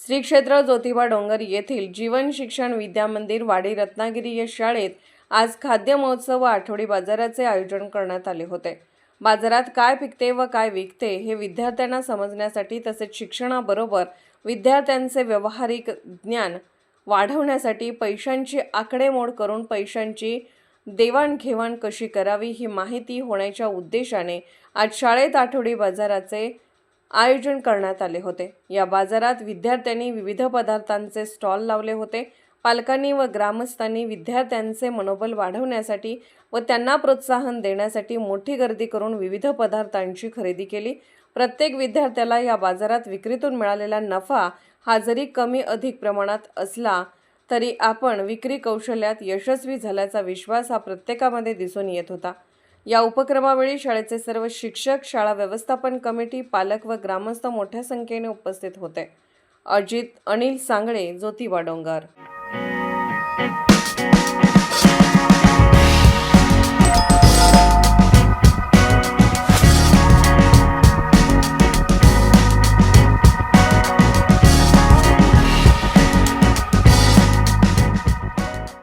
श्री क्षेत्र ज्योतिबा डोंगर येथील जीवन शिक्षण विद्या मंदिर वाडी रत्नागिरी या शाळेत आज खाद्य महोत्सव व आठवडी बाजाराचे आयोजन करण्यात आले होते। बाजारात काय पिकते व काय विकते हे विद्यार्थ्यांना समजण्यासाठी तसेच शिक्षणाबरोबर विद्यार्थ्यांचे व्यावहारिक ज्ञान वाढवण्यासाठी पैशांची आकडेमोड करून पैशांची देवाणघेवाण कशी करावी ही माहिती होण्याच्या उद्देशाने आज शाळेत आठवडी बाजाराचे आयोजन करण्यात आले होते। या बाजारात विद्यार्थ्यांनी विविध पदार्थांचे स्टॉल लावले होते। पालकांनी व ग्रामस्थांनी विद्यार्थ्यांचे मनोबल वाढवण्यासाठी व त्यांना प्रोत्साहन देण्यासाठी मोठी गर्दी करून विविध पदार्थांची खरेदी केली। प्रत्येक विद्यार्थ्याला या बाजारात विक्रीतून मिळालेला नफा हा जरी कमी अधिक प्रमाणात असला तरी आपण विक्री कौशल्यात यशस्वी झाल्याचा विश्वास हा प्रत्येकामध्ये दिसून येत होता। या उपक्रमावेळी शाळेचे सर्व शिक्षक, शाळा व्यवस्थापन कमिटी, पालक व ग्रामस्थ मोठ्या संख्येने उपस्थित होते। अनिल सांगळे, ज्योतिबा डोंगर।